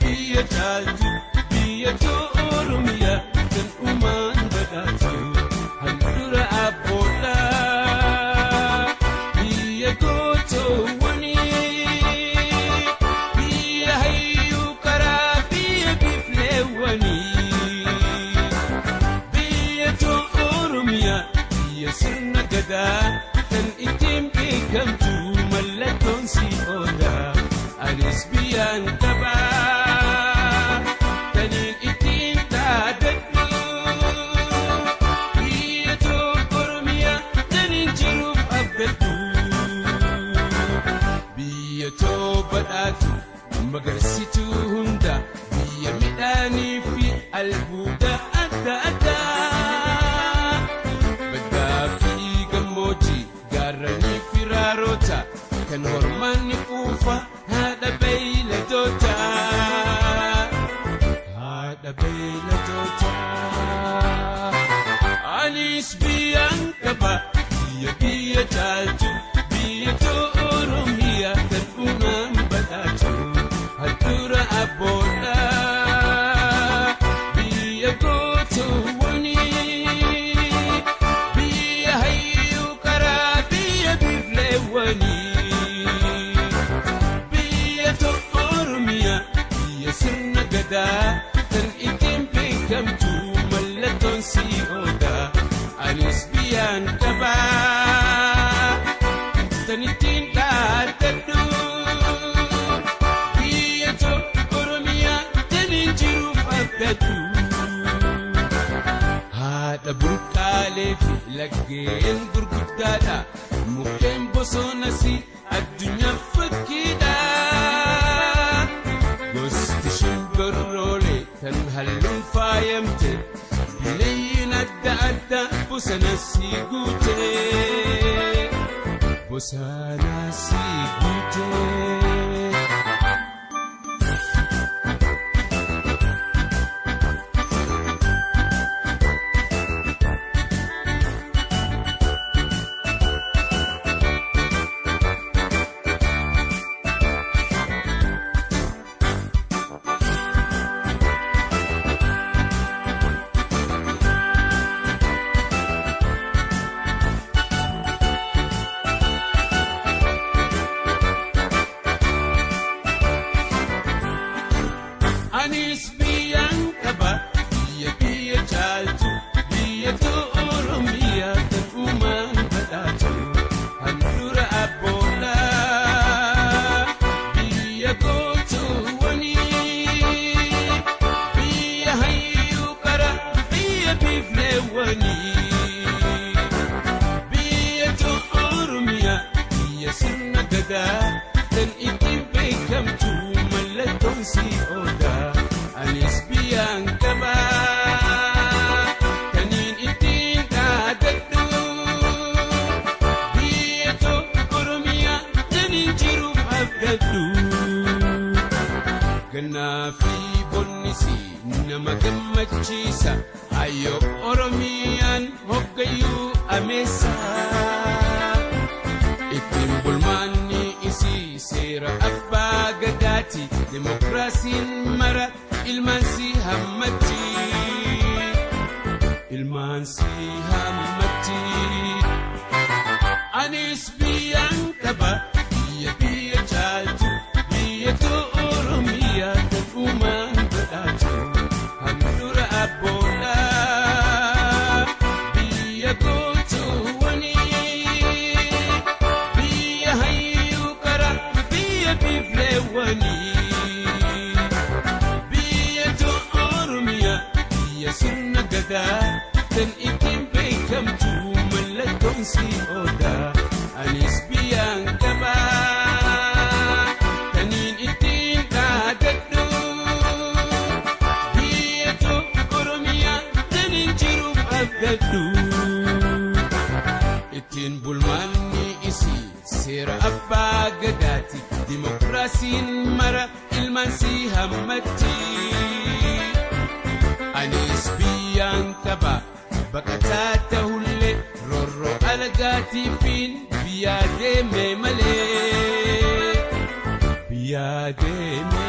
biyya caaltu biyya Oromiyaa kan uumaan badhaatu handhuura abboodhaa biyya gootoowwanii biyya hayyuu karaa biyya bifleewwanii biyya Oromiyaa biyya sirna gadaa kan ittiin beekamtu mallattoon si oodaa anis biyyaan qabaa taniin ittiin dhaadadhu biyya Oromiyaa taniin jiruuf abdadhu biyya badhaatu magarsituu hunda biyya midhaanii fi albuuda adda addaa baddaa fi gammoojjii gaarranii fi raarota kan hormaanni quufa haadha beeyladoota anis biyyaan qaba biyya caaltu biyya Oromiyaa kan uumaan badhaatu handhuura abboodhaa biyya gootoowwanii biyya hayyuu karaa biyya bifleewwanii biyya Oromiyaa biyya sirna gadaa kan ittiin beekamtu mallattoon si oodaa anis biyyaan qabaa tan ittiin dhaadadhu biyya Oromiyaa taniin jiruuf abdadhu haadha burqaalee fi laggeen gurguddaadha mukkeen bosonas addunyaa fakkiidha gosti shimbirroolee kan halluun faayamte bineeyyiin adda addaa bosona si guute anis biyyaan qaba biyya caaltu biyya Oromiyaa kan uumaan badhaatu handhuura abboodhaa biyya gootoowwanii biyya hayyuu karaa biyya bifleewwanii biyya Oromiyaa biyya sirna gadaa kan ittiin beekamtu mallattoon si oodaa anis biyyaan qabaa taniin ittiin dhaadadhu biyya Oromiyaa taniin jiruuf abdadhu gannaa fi bonnisi nama gammachiisa hayyoo Oromiyaan hoggayyuu ameessa ittiin bulmaanni isii seera abbaa gadaati demokraasiin mara ilmaan si hammatti anis biyyaan qaba biyya caaltu biyya Oromiyaa kan uumaan badhaatu handhuura abboodhaa biyya gootoowwanii biyya hayyuu karaa biyya bifleewwanii biyya Oromiyaa biyya sirna gadaa kan ittiin beekamtu mallattoon si oodaa anis biyyaan qabaa taniin ittiin dhaadadhu biyya Oromiyaa taniin jiruuf abdadhu ittiin bulmaanni isii seera abbaa gadaati dimokiraasiin mara ilmaan si hammatti anis biyyaan qaba baqataa ta'ullee roorroo alagaatiifiin biyyaa deeme malee biyyaa deeme